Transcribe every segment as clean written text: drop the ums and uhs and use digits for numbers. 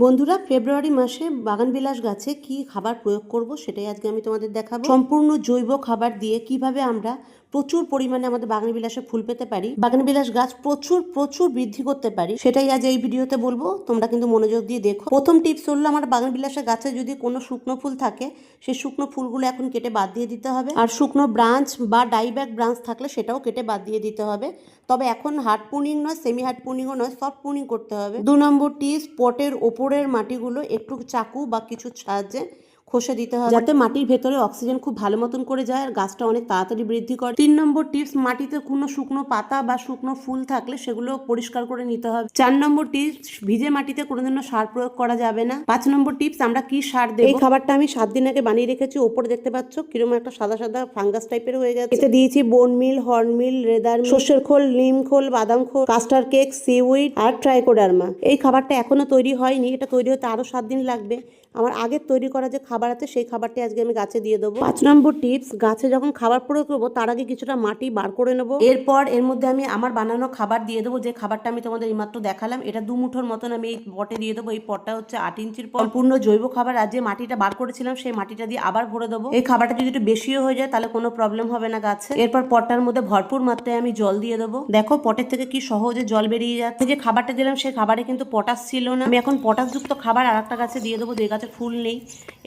বন্ধুরা, ফেব্রুয়ারি মাসে বাগানবিলাস গাছে কি খাবার প্রয়োগ করব সেটাই আজকে আমি তোমাদের দেখাবো। সম্পূর্ণ জৈব খাবার দিয়ে কিভাবে আমরা প্রচুর পরিমাণে আমাদের বাগানবিলাসে ফুল পেতে পারি, বাগানবিলাস গাছ প্রচুর প্রচুর বৃদ্ধি করতে পারি, সেটাই আজ এই ভিডিওতে বলবো। তোমরা কিন্তু মনোযোগ দিয়ে দেখো। প্রথম টিপস হলো, আমার বাগানবিলাসের গাছে যদি কোনো শুকনো ফুল থাকে, সেই শুকনো ফুলগুলো এখন কেটে বাদ দিয়ে দিতে হবে। আর শুকনো ব্রাঞ্চ বা ডাইব্যাক ব্রাঞ্চ থাকলে সেটাও কেটে বাদ দিয়ে দিতে হবে। তবে এখন হার্ড প্রুনিং নয়, সেমি হার্ড প্রুনিংও নয়, সফট প্রুনিং করতে হবে। 2 নম্বর টিপস, পটের ওপরের মাটিগুলো একটু চাকু বা কিছুর সাহায্যে খসে দিতে হবে, যাতে মাটির ভেতরে অক্সিজেন খুব ভালো মতন করে যায় আর গাছটা অনেক তাড়াতাড়ি বৃদ্ধি করে। 3 নম্বর টিপস, মাটিতে কোনো শুকনো পাতা বা শুকনো ফুল থাকলে সেগুলো পরিষ্কার করে নিতে হবে। 4 নম্বর টিপস, ভিজে মাটিতে কোনোদিনও সার প্রয়োগ করা যাবে না। 5 নম্বর টিপস, আমরা কি সার দেব। এই খাবারটা আমি 7 দিন আগে বানিয়ে রেখেছি। ওপরে দেখতে পাচ্ছ কিরকম একটা সাদা সাদা ফাঙ্গাস টাইপের হয়ে গেছে। এতে দিয়েছি বোন মিল, হর্ন মিল, রেদার, সর্ষের খোল, নিম খোল, বাদাম খোল, কাস্টার কেক, সিউইড আর ট্রাইকোডার্মা। এই খাবারটা এখনো তৈরি হয়নি, এটা তৈরি হতে আরো 7 দিন লাগবে। আমার আগের তৈরি করা যে খাবার আছে সেই খাবারটি আজকে আমি গাছে দিয়ে দেবো। 5 নম্বর টিপস, গাছে যখন খাবার প্রয়োগ করবো তার আগে কিছুটা মাটি বার করে নেবো। এরপর এর মধ্যে আমি আমার বানানো খাবার দিয়ে দেবো। যে খাবারটা আমি তোমাদের এইমাত্র দেখালাম, এটা 2 মুঠোর মতন আমি এই পটে দিয়ে দেবো। এই পটটা হচ্ছে 8 ইঞ্চির পট, সম্পূর্ণ জৈব খাবার। আর যে মাটিটা বার করেছিলাম সেই মাটিটা দিয়ে আবার ভরে দেবো। এই খাবারটা যদি একটু বেশিও হয়ে যায় তাহলে কোনো প্রবলেম হবে না গাছে। এরপর পটটার মধ্যে ভরপুর মাত্রায় আমি জল দিয়ে দেবো। দেখো পটের থেকে কি সহজে জল বেরিয়ে যাচ্ছে। যে খাবারটা দিলাম সেই খাবারে কিন্তু পটাশ ছিল না। আমি এখন পটাশযুক্ত খাবার আর একটা গাছে দিয়ে দেবো, যে গাছে ফুল নেই।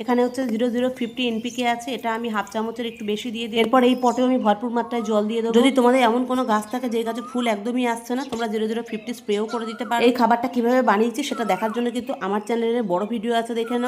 এখানে হচ্ছে 0050 এনপিকে আছে, এটা আমি হাফ চামচের একটু বেশি দিয়ে দিই। এরপর এই পটেও আমি ভরপুর মাত্রায় জল দিয়ে দেবো। যদি তোমাদের এমন কোনো গাছ থাকে যে গাছে ফুল একদমই আসছে না, তোমরা 0050 স্প্রেও করে দিতে পারো। এই খাবারটা কিভাবে বানিয়েছি সেটা দেখার জন্য কিন্তু আমার চ্যানেলে বড় ভিডিও আছে, দেখে নাও।